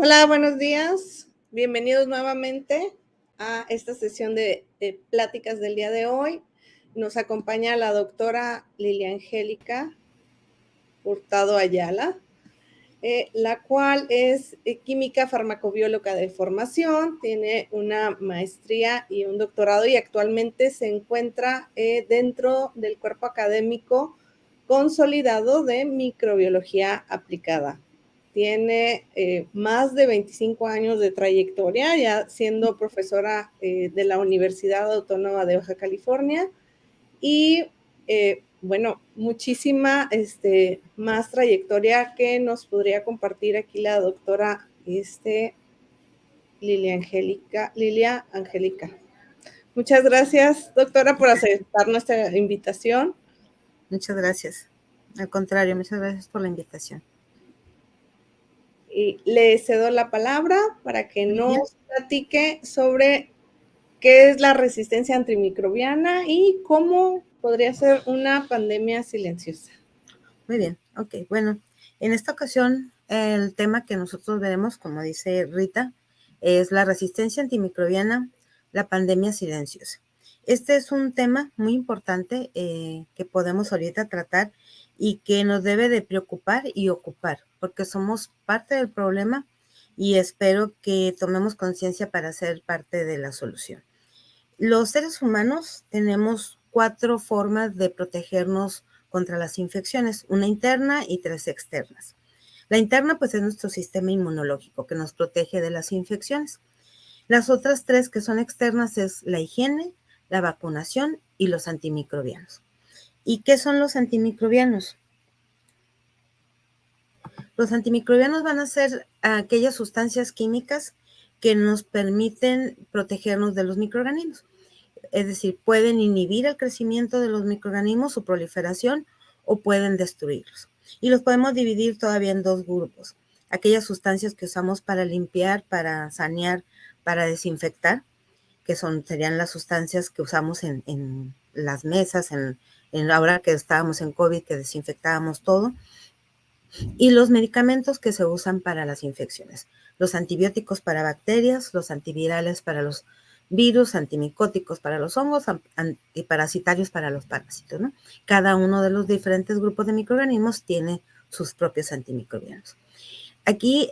Hola, buenos días. Bienvenidos nuevamente a esta sesión de pláticas del día de hoy. Nos acompaña la doctora Lilia Angélica Hurtado Ayala, la cual es química farmacobióloga de formación, tiene una maestría y un doctorado y actualmente se encuentra dentro del cuerpo académico consolidado de microbiología aplicada. Tiene más de 25 años de trayectoria, ya siendo profesora de la Universidad Autónoma de Baja California y bueno, muchísima más trayectoria que nos podría compartir aquí la doctora Lilia Angélica. Muchas gracias, doctora, por aceptar nuestra invitación. Muchas gracias. Al contrario, muchas gracias por la invitación. Y le cedo la palabra para que nos platique sobre qué es la resistencia antimicrobiana y cómo podría ser una pandemia silenciosa. Muy bien, ok. Bueno, en esta ocasión el tema que nosotros veremos, como dice Rita, es la resistencia antimicrobiana, la pandemia silenciosa. Este es un tema muy importante que podemos ahorita tratar y que nos debe de preocupar y ocupar, porque somos parte del problema y espero que tomemos conciencia para ser parte de la solución. Los seres humanos tenemos 4 formas de protegernos contra las infecciones, una interna y 3 externas. La interna pues es nuestro sistema inmunológico que nos protege de las infecciones. Las otras 3 que son externas es la higiene, la vacunación y los antimicrobianos. ¿Y qué son los antimicrobianos? Los antimicrobianos van a ser aquellas sustancias químicas que nos permiten protegernos de los microorganismos. Es decir, pueden inhibir el crecimiento de los microorganismos, su proliferación, o pueden destruirlos. Y los podemos dividir todavía en 2 grupos. Aquellas sustancias que usamos para limpiar, para sanear, para desinfectar, que serían las sustancias que usamos en las mesas, en ahora que estábamos en COVID, que desinfectábamos todo. Y los medicamentos que se usan para las infecciones. Los antibióticos para bacterias, los antivirales para los virus, antimicóticos para los hongos, antiparasitarios para los parásitos, ¿no? Cada uno de los diferentes grupos de microorganismos tiene sus propios antimicrobianos. Aquí,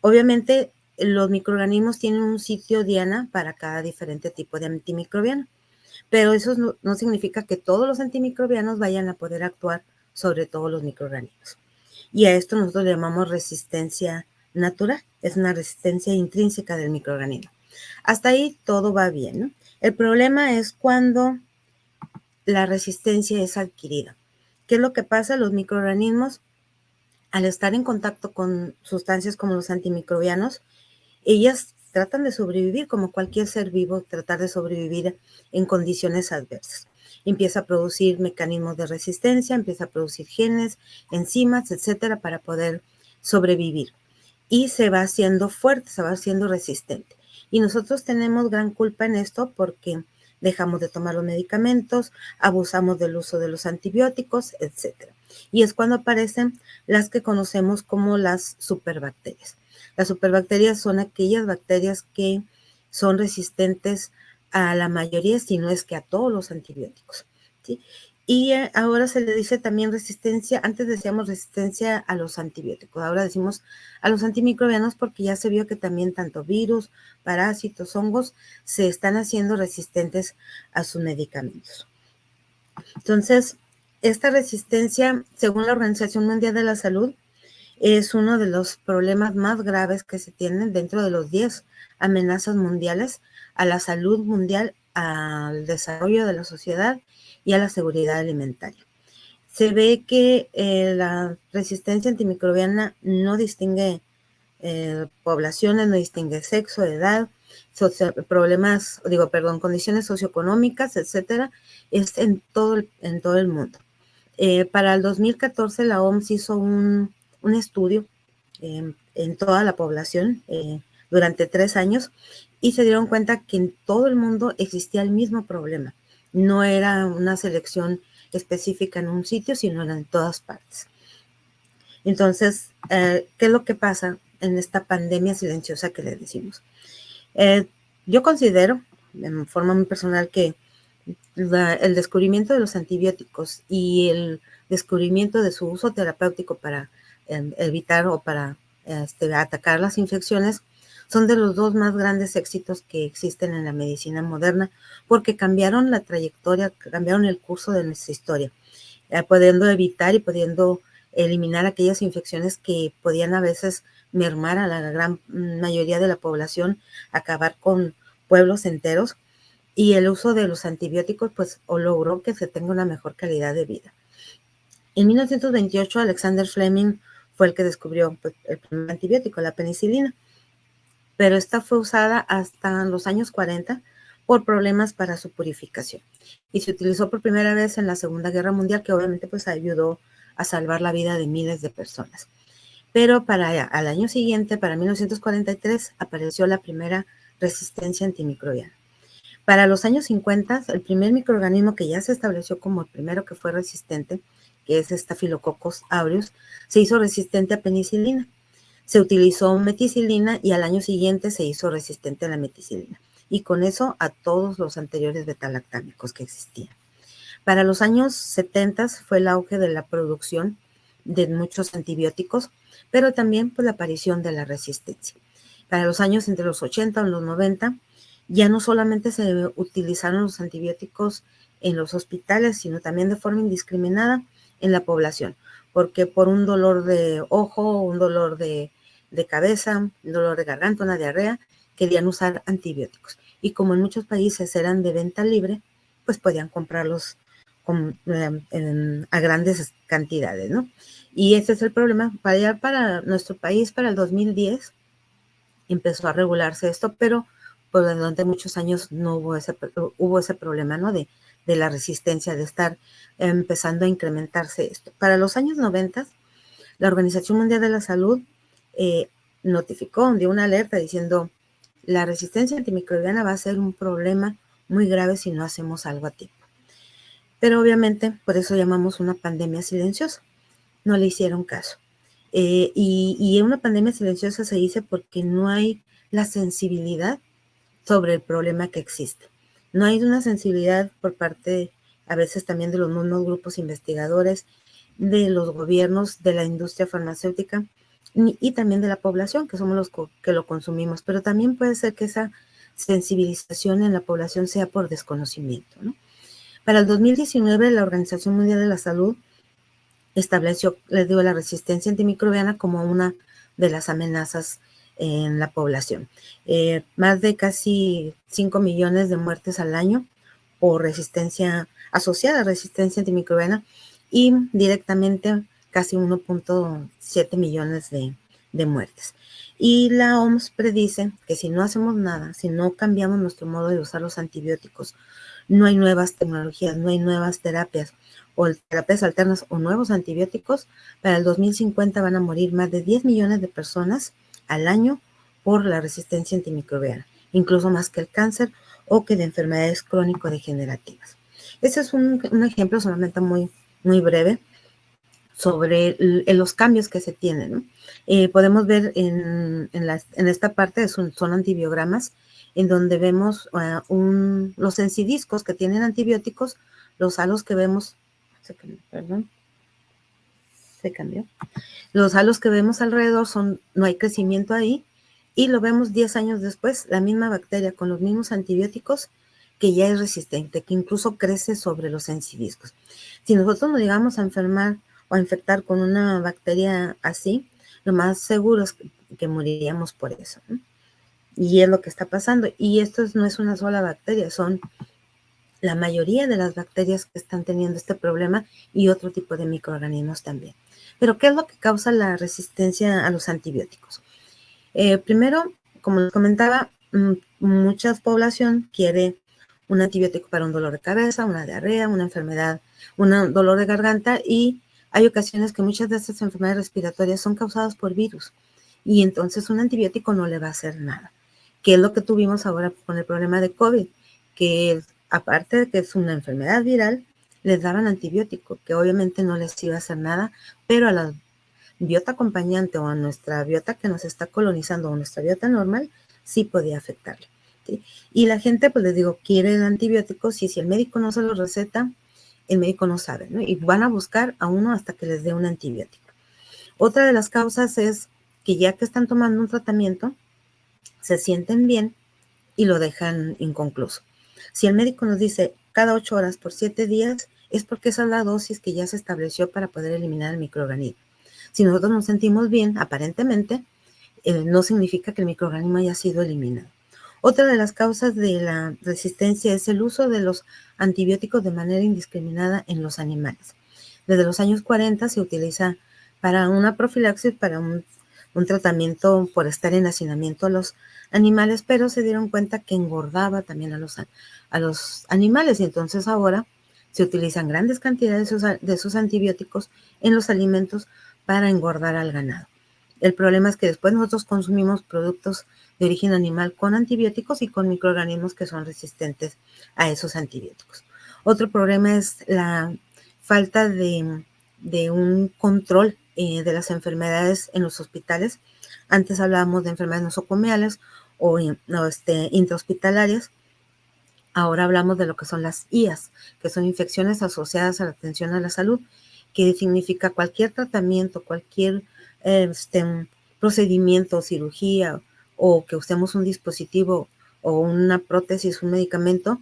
obviamente, los microorganismos tienen un sitio diana para cada diferente tipo de antimicrobiano, pero eso no significa que todos los antimicrobianos vayan a poder actuar sobre todos los microorganismos. Y a esto nosotros le llamamos resistencia natural, es una resistencia intrínseca del microorganismo. Hasta ahí todo va bien, ¿no? El problema es cuando la resistencia es adquirida. ¿Qué es lo que pasa? Los microorganismos, al estar en contacto con sustancias como los antimicrobianos, ellas tratan de sobrevivir como cualquier ser vivo, tratar de sobrevivir en condiciones adversas. Empieza a producir mecanismos de resistencia, empieza a producir genes, enzimas, etcétera, para poder sobrevivir. Y se va haciendo fuerte, se va haciendo resistente. Y nosotros tenemos gran culpa en esto porque dejamos de tomar los medicamentos, abusamos del uso de los antibióticos, etcétera. Y es cuando aparecen las que conocemos como las superbacterias. Las superbacterias son aquellas bacterias que son resistentes a la mayoría, si no es que a todos los antibióticos, ¿sí? Y ahora se le dice también resistencia, antes decíamos resistencia a los antibióticos, ahora decimos a los antimicrobianos porque ya se vio que también tanto virus, parásitos, hongos se están haciendo resistentes a sus medicamentos. Entonces, esta resistencia, según la Organización Mundial de la Salud, es uno de los problemas más graves que se tienen dentro de los 10 amenazas mundiales a la salud mundial, al desarrollo de la sociedad y a la seguridad alimentaria. Se ve que la resistencia antimicrobiana no distingue poblaciones, no distingue sexo, edad, condiciones socioeconómicas, etcétera, es en todo el mundo. Para el 2014 la OMS hizo un estudio en toda la población durante 3 años y se dieron cuenta que en todo el mundo existía el mismo problema. No era una selección específica en un sitio, sino en todas partes. Entonces, ¿qué es lo que pasa? en esta pandemia silenciosa que le decimos. Yo considero, en forma muy personal, que el descubrimiento de los antibióticos y el descubrimiento de su uso terapéutico para evitar o para atacar las infecciones son de los dos más grandes éxitos que existen en la medicina moderna, porque cambiaron la trayectoria, cambiaron el curso de nuestra historia, pudiendo evitar y pudiendo eliminar aquellas infecciones que podían a veces mermar a la gran mayoría de la población, acabar con pueblos enteros. Y el uso de los antibióticos pues logró que se tenga una mejor calidad de vida. En 1928 Alexander Fleming fue el que descubrió pues, el primer antibiótico, la penicilina, pero esta fue usada hasta los años 40 por problemas para su purificación y se utilizó por primera vez en la Segunda Guerra Mundial, que obviamente pues ayudó a salvar la vida de miles de personas. Pero al año siguiente, para 1943, apareció la primera resistencia antimicrobiana. Para los años 50, el primer microorganismo que ya se estableció como el primero que fue resistente, que es Staphylococcus aureus, se hizo resistente a penicilina. Se utilizó meticilina y al año siguiente se hizo resistente a la meticilina. Y con eso a todos los anteriores betalactámicos que existían. Para los años 70 fue el auge de la producción de muchos antibióticos, pero también pues, la aparición de la resistencia. Para los años entre los 80 y los 90, ya no solamente se utilizaron los antibióticos en los hospitales, sino también de forma indiscriminada en la población, porque por un dolor de ojo, un dolor de cabeza, un dolor de garganta, una diarrea, querían usar antibióticos. Y como en muchos países eran de venta libre, pues podían comprarlos a grandes cantidades, ¿no? Y ese es el problema. Para nuestro país, para el 2010, empezó a regularse esto, pero pues durante muchos años no hubo ese problema, ¿no? De la resistencia, de estar empezando a incrementarse esto. Para los años 90, la Organización Mundial de la Salud dio una alerta diciendo la resistencia antimicrobiana va a ser un problema muy grave si no hacemos algo a tiempo. Pero obviamente por eso llamamos una pandemia silenciosa. No le hicieron caso. Y una pandemia silenciosa se dice porque no hay la sensibilidad sobre el problema que existe. No hay una sensibilidad por parte, a veces también de los mismos grupos investigadores, de los gobiernos, de la industria farmacéutica y también de la población, que somos los que lo consumimos. Pero también puede ser que esa sensibilización en la población sea por desconocimiento, ¿no? Para el 2019, la Organización Mundial de la Salud estableció, les digo, la resistencia antimicrobiana como una de las amenazas en la población. Más de casi 5 millones de muertes al año por resistencia asociada a resistencia antimicrobiana y directamente casi 1.7 millones de muertes. Y la OMS predice que si no hacemos nada, si no cambiamos nuestro modo de usar los antibióticos, no hay nuevas tecnologías, no hay nuevas terapias o terapias alternas o nuevos antibióticos, para el 2050 van a morir más de 10 millones de personas al año por la resistencia antimicrobiana, incluso más que el cáncer o que de enfermedades crónico-degenerativas. Ese es un ejemplo solamente muy, muy breve sobre los cambios que se tienen, ¿no? Podemos ver en esta parte, son antibiogramas, en donde vemos los encidiscos que tienen antibióticos, los halos que vemos, se cambió. Los halos que vemos alrededor no hay crecimiento ahí, y lo vemos 10 años después, la misma bacteria con los mismos antibióticos que ya es resistente, que incluso crece sobre los encidiscos. Si nosotros nos llegamos a enfermar o a infectar con una bacteria así, lo más seguro es que moriríamos por eso, ¿no? Y es lo que está pasando. Y esto no es una sola bacteria, son la mayoría de las bacterias que están teniendo este problema y otro tipo de microorganismos también. Pero ¿qué es lo que causa la resistencia a los antibióticos? Primero, como les comentaba, mucha población quiere un antibiótico para un dolor de cabeza, una diarrea, una enfermedad, un dolor de garganta, y hay ocasiones que muchas de estas enfermedades respiratorias son causadas por virus y entonces un antibiótico no le va a hacer nada. ¿Qué es lo que tuvimos ahora con el problema de COVID? Que aparte de que es una enfermedad viral, les daban antibiótico, que obviamente no les iba a hacer nada, pero a las biota acompañante o a nuestra biota que nos está colonizando o nuestra biota normal, sí podía afectarle, ¿sí? Y la gente, pues les digo, quiere el antibiótico, y si el médico no se lo receta, el médico no sabe, ¿no? Y van a buscar a uno hasta que les dé un antibiótico. Otra de las causas es que ya que están tomando un tratamiento, se sienten bien y lo dejan inconcluso. Si el médico nos dice cada 8 horas por 7 días, es porque esa es la dosis que ya se estableció para poder eliminar el microorganismo. Si nosotros nos sentimos bien, aparentemente, no significa que el microorganismo haya sido eliminado. Otra de las causas de la resistencia es el uso de los antibióticos de manera indiscriminada en los animales. Desde los años 40 se utiliza para una profilaxis, para un tratamiento por estar en hacinamiento a los animales, pero se dieron cuenta que engordaba también a los animales, y entonces ahora se utilizan grandes cantidades de esos antibióticos en los alimentos para engordar al ganado. El problema es que después nosotros consumimos productos de origen animal con antibióticos y con microorganismos que son resistentes a esos antibióticos. Otro problema es la falta de un control de las enfermedades en los hospitales. Antes hablábamos de enfermedades nosocomiales o intrahospitalarias. Ahora hablamos de lo que son las IAS, que son infecciones asociadas a la atención a la salud, que significa cualquier tratamiento, cualquier procedimiento, cirugía, o que usemos un dispositivo o una prótesis, un medicamento,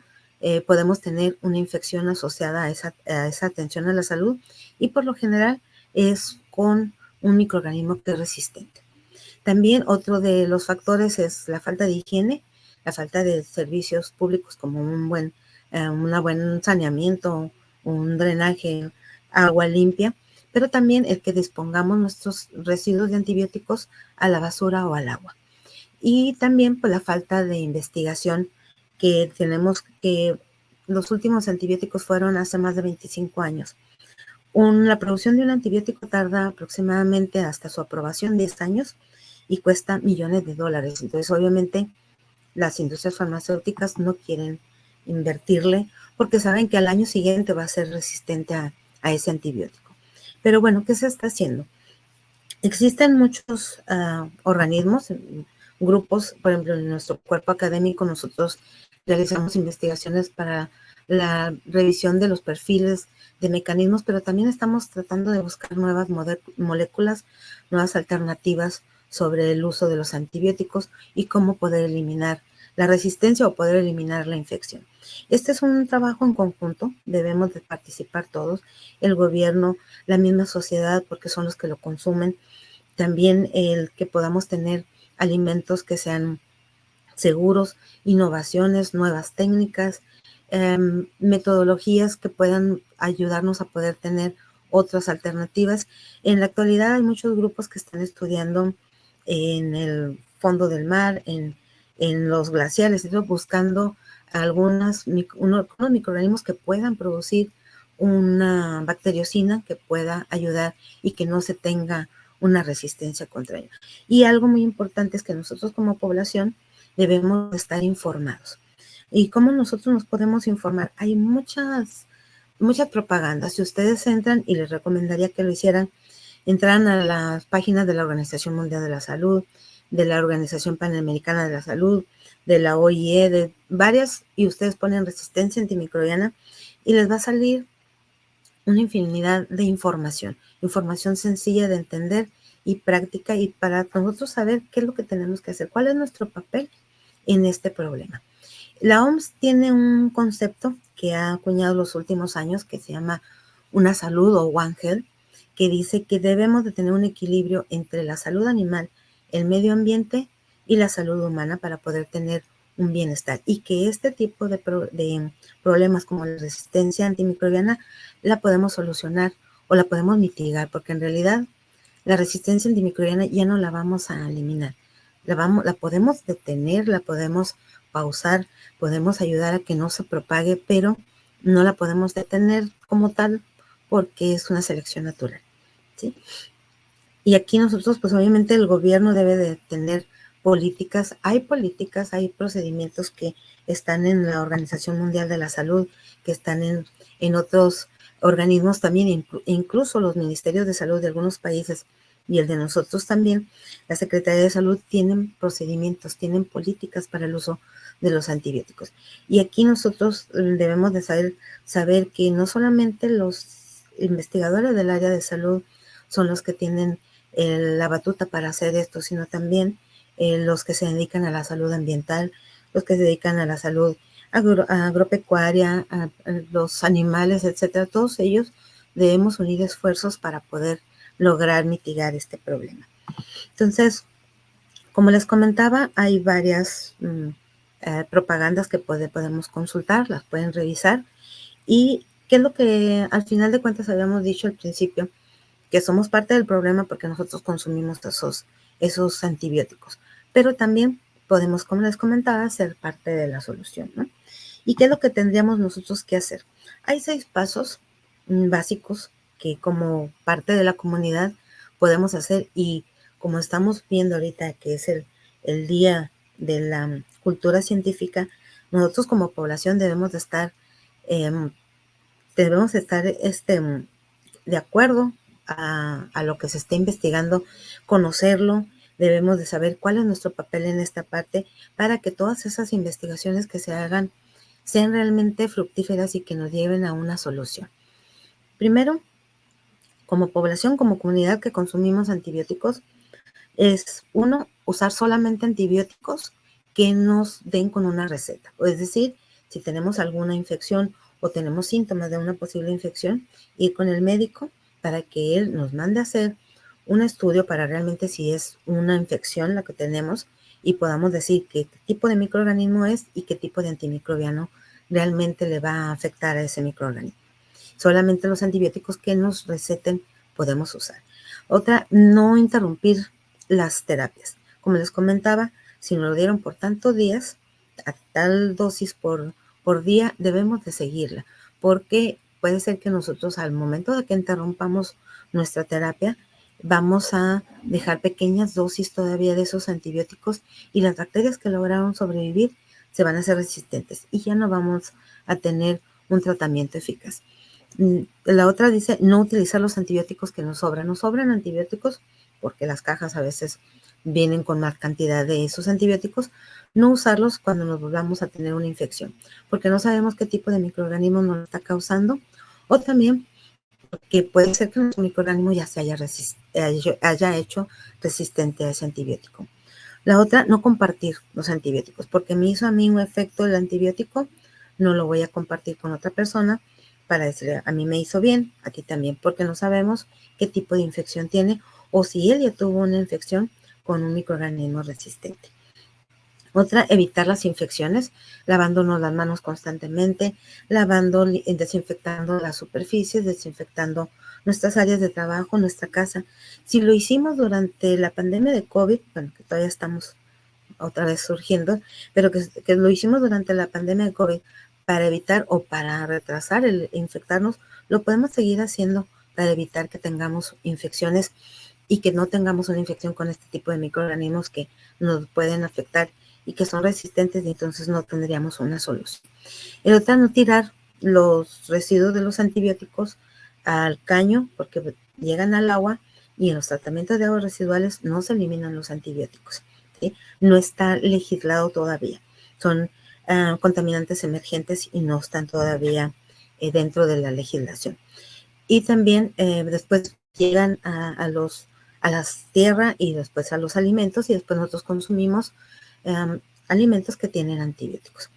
podemos tener una infección asociada a esa atención a la salud, y por lo general es con un microorganismo que es resistente. También otro de los factores es la falta de higiene, la falta de servicios públicos como un buen saneamiento, un drenaje, agua limpia, pero también el que dispongamos nuestros residuos de antibióticos a la basura o al agua. Y también pues la falta de investigación, que tenemos que los últimos antibióticos fueron hace más de 25 años. La producción de un antibiótico tarda aproximadamente hasta su aprobación 10 años y cuesta millones de dólares. Entonces, obviamente, las industrias farmacéuticas no quieren invertirle porque saben que al año siguiente va a ser resistente a ese antibiótico. Pero bueno, ¿qué se está haciendo? Existen muchos organismos, grupos, por ejemplo, en nuestro cuerpo académico nosotros realizamos investigaciones para la revisión de los perfiles de mecanismos, pero también estamos tratando de buscar nuevas moléculas, nuevas alternativas sobre el uso de los antibióticos y cómo poder eliminar la resistencia o poder eliminar la infección. Este es un trabajo en conjunto, debemos de participar todos, el gobierno, la misma sociedad, porque son los que lo consumen, también el que podamos tener alimentos que sean seguros, innovaciones, nuevas técnicas, metodologías que puedan ayudarnos a poder tener otras alternativas. En la actualidad hay muchos grupos que están estudiando en el fondo del mar, en los glaciares, buscando unos microorganismos que puedan producir una bacteriocina que pueda ayudar y que no se tenga una resistencia contra ella. Y algo muy importante es que nosotros como población debemos estar informados. ¿Y cómo nosotros nos podemos informar? Hay muchas propagandas. Si ustedes entran, y les recomendaría que lo hicieran, entraran a las páginas de la Organización Mundial de la Salud, de la Organización Panamericana de la Salud, de la OIE, de varias, y ustedes ponen resistencia antimicrobiana y les va a salir una infinidad de información sencilla de entender y práctica, y para nosotros saber qué es lo que tenemos que hacer, cuál es nuestro papel en este problema. La OMS tiene un concepto que ha acuñado los últimos años que se llama una salud o One Health, que dice que debemos de tener un equilibrio entre la salud animal, el medio ambiente y la salud humana para poder tener un bienestar, y que este tipo de problemas como la resistencia antimicrobiana la podemos solucionar o la podemos mitigar, porque en realidad la resistencia antimicrobiana ya no la vamos a eliminar, la podemos detener, la podemos pausar, podemos ayudar a que no se propague, pero no la podemos detener como tal porque es una selección natural, ¿sí? Y aquí nosotros, pues obviamente el gobierno debe de tener políticas, hay procedimientos que están en la Organización Mundial de la Salud, que están en otros organismos también, incluso los ministerios de salud de algunos países y el de nosotros también, la Secretaría de Salud tienen procedimientos, tienen políticas para el uso de los antibióticos. Y aquí nosotros debemos de saber que no solamente los investigadores del área de salud son los que tienen la batuta para hacer esto, sino también los que se dedican a la salud ambiental, los que se dedican a la salud agropecuaria, a los animales, etcétera. Todos ellos debemos unir esfuerzos para poder lograr mitigar este problema. Entonces, como les comentaba, hay varias propagandas que podemos consultar, las pueden revisar. ¿Y qué es lo que al final de cuentas habíamos dicho al principio? Que somos parte del problema porque nosotros consumimos esos antibióticos. Pero también podemos, como les comentaba, ser parte de la solución, ¿no? ¿Y qué es lo que tendríamos nosotros que hacer? Hay 6 pasos básicos que como parte de la comunidad podemos hacer, y como estamos viendo ahorita que es el día de la cultura científica, nosotros como población debemos de estar de acuerdo a lo que se está investigando, conocerlo, debemos de saber cuál es nuestro papel en esta parte para que todas esas investigaciones que se hagan sean realmente fructíferas y que nos lleven a una solución. Primero, como población, como comunidad que consumimos antibióticos, es uno, usar solamente antibióticos que nos den con una receta. Es decir, si tenemos alguna infección o tenemos síntomas de una posible infección, ir con el médico para que él nos mande a hacer un estudio para realmente si es una infección la que tenemos y podamos decir qué tipo de microorganismo es y qué tipo de antimicrobiano realmente le va a afectar a ese microorganismo. Solamente los antibióticos que nos receten podemos usar. Otra, no interrumpir las terapias. Como les comentaba, si nos lo dieron por tantos días, a tal dosis por día, debemos de seguirla, porque puede ser que nosotros al momento de que interrumpamos nuestra terapia, vamos a dejar pequeñas dosis todavía de esos antibióticos y las bacterias que lograron sobrevivir se van a hacer resistentes y ya no vamos a tener un tratamiento eficaz. La otra dice no utilizar los antibióticos que nos sobran. Nos sobran antibióticos porque las cajas a veces vienen con más cantidad de esos antibióticos. No usarlos cuando nos volvamos a tener una infección, porque no sabemos qué tipo de microorganismo nos está causando, o también porque puede ser que nuestro microorganismo ya se haya hecho resistente a ese antibiótico. La otra, no compartir los antibióticos, porque me hizo a mí un efecto el antibiótico, no lo voy a compartir con otra persona para decirle, a mí me hizo bien, a ti también, porque no sabemos qué tipo de infección tiene o si él ya tuvo una infección con un microorganismo resistente. Otra, evitar las infecciones, lavándonos las manos constantemente, desinfectando las superficies, desinfectando nuestras áreas de trabajo, nuestra casa. Si lo hicimos durante la pandemia de COVID, bueno, que todavía estamos otra vez surgiendo, pero que lo hicimos durante la pandemia de COVID para evitar o para retrasar el infectarnos, lo podemos seguir haciendo para evitar que tengamos infecciones y que no tengamos una infección con este tipo de microorganismos que nos pueden afectar y que son resistentes, y entonces no tendríamos una solución. El otro, no tirar los residuos de los antibióticos al caño porque llegan al agua y en los tratamientos de aguas residuales no se eliminan los antibióticos. ¿Sí? No está legislado todavía. Son contaminantes emergentes y no están todavía dentro de la legislación. Y también después llegan a las tierras y después a los alimentos, y después nosotros consumimos alimentos que tienen antibióticos.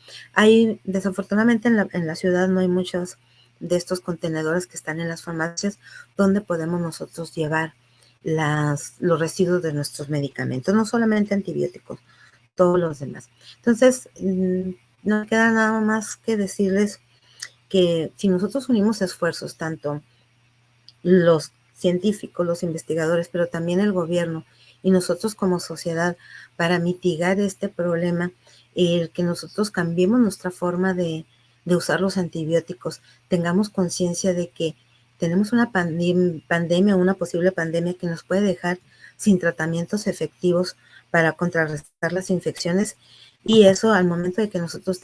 Desafortunadamente en la ciudad no hay muchos de estos contenedores que están en las farmacias donde podemos nosotros llevar los residuos de nuestros medicamentos, no solamente antibióticos, todos los demás. Entonces, no queda nada más que decirles que si nosotros unimos esfuerzos, tanto los científicos, los investigadores, pero también el gobierno y nosotros como sociedad, para mitigar este problema, el que nosotros cambiemos nuestra forma de usar los antibióticos, tengamos conciencia de que tenemos una pandemia, una posible pandemia que nos puede dejar sin tratamientos efectivos para contrarrestar las infecciones, y eso al momento de que nosotros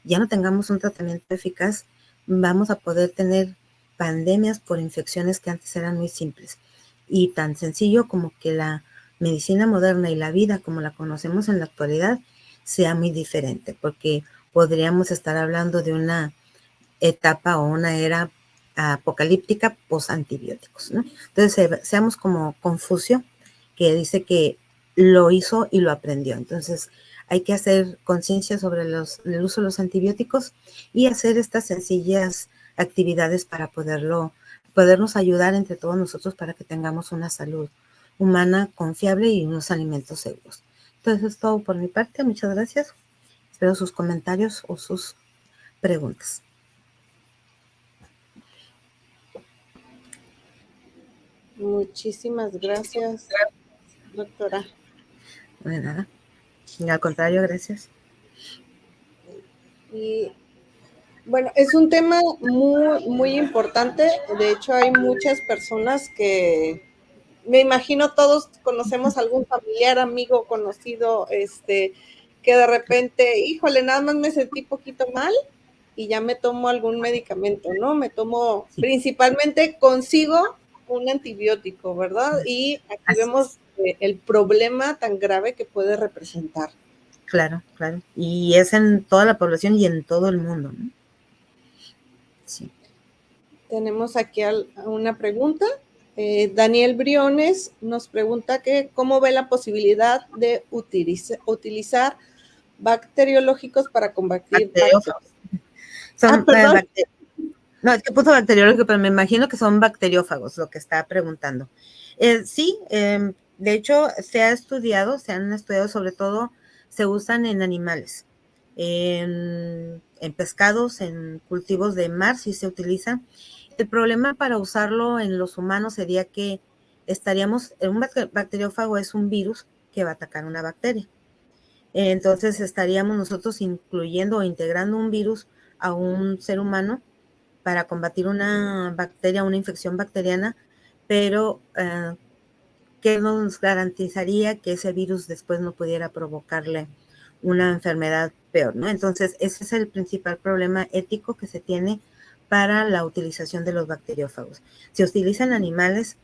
ya no tengamos un tratamiento eficaz, vamos a poder tener pandemias por infecciones que antes eran muy simples. y tan sencillo como que la medicina moderna y la vida como la conocemos en la actualidad sea muy diferente, porque podríamos estar hablando de una etapa o una era apocalíptica post antibióticos, ¿no? Entonces, seamos como Confucio, que dice que lo hizo y lo aprendió. Entonces, hay que hacer conciencia sobre el uso de los antibióticos y hacer estas sencillas actividades para podernos ayudar entre todos nosotros para que tengamos una salud humana confiable y unos alimentos seguros. Entonces, es todo por mi parte. Muchas gracias. Espero sus comentarios o sus preguntas. Muchísimas gracias, doctora. De nada. Y al contrario, gracias. Y bueno, es un tema muy, muy importante. De hecho, hay muchas personas que, me imagino todos conocemos algún familiar, amigo, conocido, que de repente, híjole, nada más me sentí poquito mal y ya me tomo algún medicamento, ¿no? Me tomo, Sí. principalmente consigo un antibiótico, ¿verdad? Y aquí Así vemos el problema tan grave que puede representar. Claro, claro. Y es en toda la población y en todo el mundo, ¿no? Sí. Tenemos aquí una pregunta. Daniel Briones nos pregunta que cómo ve la posibilidad de utilizar bacteriológicos para combatir Bacteriófagos. Son, perdón. No, es que puso bacteriológico, pero me imagino que son bacteriófagos lo que está preguntando. Sí, de hecho se han estudiado sobre todo, se usan en animales, en pescados, en cultivos de mar, sí se utiliza. El problema para usarlo en los humanos sería que un bacteriófago es un virus que va a atacar una bacteria. Entonces estaríamos nosotros incluyendo o integrando un virus a un ser humano para combatir una bacteria, una infección bacteriana, pero ¿qué nos garantizaría que ese virus después no pudiera provocarle una enfermedad peor, ¿no? Entonces, ese es el principal problema ético que se tiene para la utilización de los bacteriófagos. Se utilizan animales,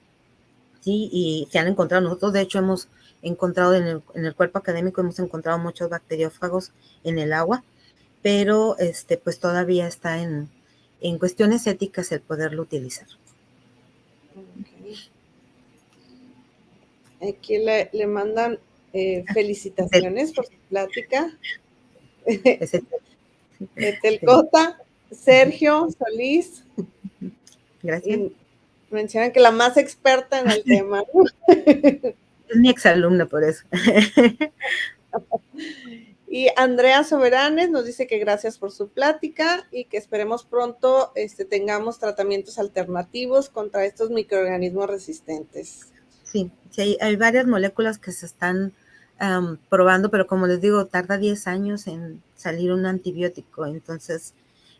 sí, y se han encontrado, nosotros de hecho hemos encontrado en el cuerpo académico, hemos encontrado muchos bacteriófagos en el agua, pero pues todavía está en cuestiones éticas el poderlo utilizar. Okay. Aquí le mandan felicitaciones por su plática. Telcota, Sergio Solís. Gracias. Y mencionan que la más experta en el tema. Es mi exalumna por eso. Y Andrea Soberanes nos dice que gracias por su plática y que esperemos pronto tengamos tratamientos alternativos contra estos microorganismos resistentes. Sí, sí hay varias moléculas que se están probando, pero como les digo, tarda 10 años en salir un antibiótico, entonces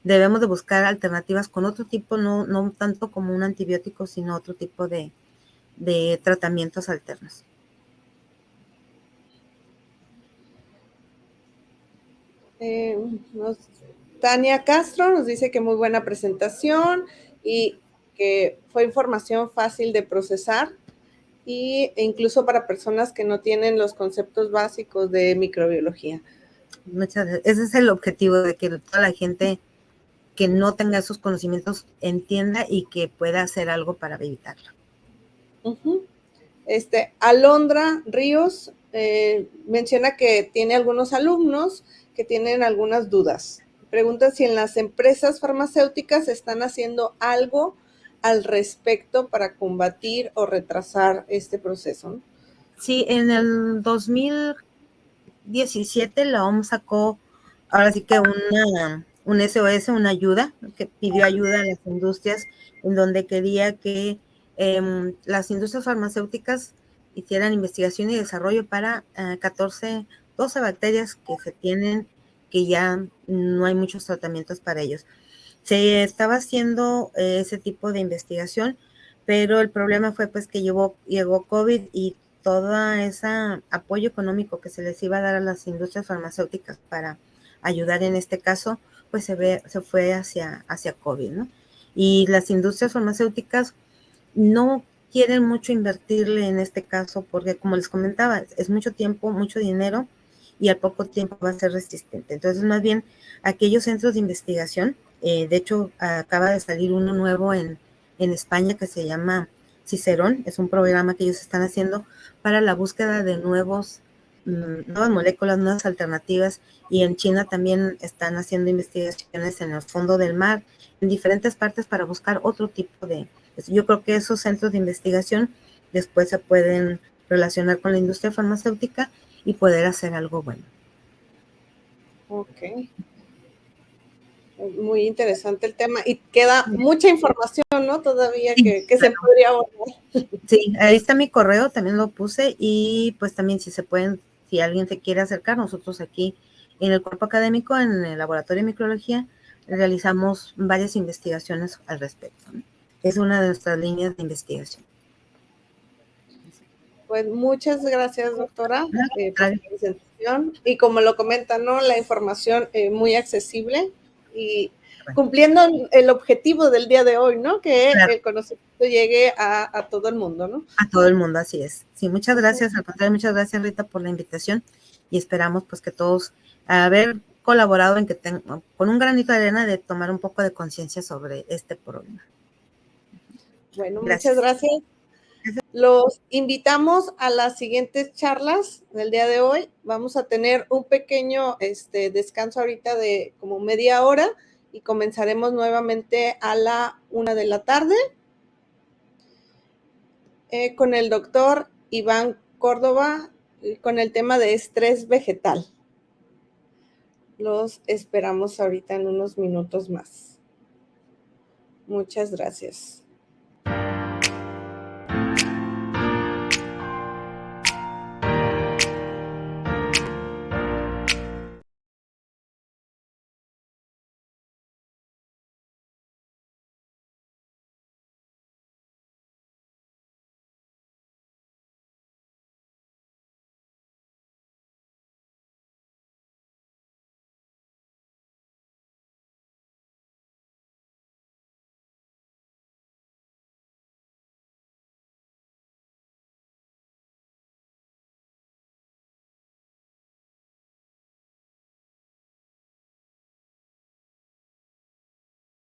debemos de buscar alternativas con otro tipo, no tanto como un antibiótico, sino otro tipo de tratamientos alternos. Tania Castro nos dice que muy buena presentación y que fue información fácil de procesar e incluso para personas que no tienen los conceptos básicos de microbiología. Muchas gracias. Ese es el objetivo, de que toda la gente que no tenga esos conocimientos entienda y que pueda hacer algo para evitarlo. Alondra Ríos menciona que tiene algunos alumnos que tienen algunas dudas. Pregunta si en las empresas farmacéuticas están haciendo algo al respecto para combatir o retrasar este proceso. Sí, en el 2017 la OMS sacó ahora sí que un SOS, una ayuda, que pidió ayuda a las industrias, en donde quería que las industrias farmacéuticas hicieran investigación y desarrollo para 12 bacterias que se tienen, que ya no hay muchos tratamientos para ellos. Se estaba haciendo ese tipo de investigación, pero el problema fue pues que llegó COVID y todo ese apoyo económico que se les iba a dar a las industrias farmacéuticas para ayudar en este caso, pues se fue hacia COVID, ¿no? Y las industrias farmacéuticas no quieren mucho invertirle en este caso, porque como les comentaba, es mucho tiempo, mucho dinero, y al poco tiempo va a ser resistente. Entonces, más bien, aquellos centros de investigación, de hecho, acaba de salir uno nuevo en España que se llama Cicerón, es un programa que ellos están haciendo para la búsqueda de nuevas moléculas, nuevas alternativas, y en China también están haciendo investigaciones en el fondo del mar, en diferentes partes para buscar otro tipo de... Yo creo que esos centros de investigación después se pueden relacionar con la industria farmacéutica y poder hacer algo bueno. Ok. Muy interesante el tema y queda mucha información, ¿no? Todavía sí, que claro. se podría abordar. Sí, ahí está mi correo, también lo puse, y pues también si se pueden, si alguien se quiere acercar, nosotros aquí en el cuerpo académico, en el laboratorio de microbiología, realizamos varias investigaciones al respecto, ¿no? Es una de nuestras líneas de investigación. Pues muchas gracias, doctora, por Claro. su presentación. Y como lo comentan, ¿no? La información muy accesible y cumpliendo el objetivo del día de hoy, ¿no? Que Claro. el conocimiento llegue a todo el mundo, ¿no? A todo el mundo, así es. Sí, muchas gracias, al contrario, muchas gracias, Rita, por la invitación, y esperamos pues que todos haber colaborado en que con un granito de arena de tomar un poco de conciencia sobre este problema. Bueno, Gracias. muchas gracias. Los invitamos a las siguientes charlas del día de hoy. Vamos a tener un pequeño descanso ahorita de como media hora y comenzaremos nuevamente a la 1 de la tarde con el doctor Iván Córdoba con el tema de estrés vegetal. Los esperamos ahorita en unos minutos más. Muchas gracias.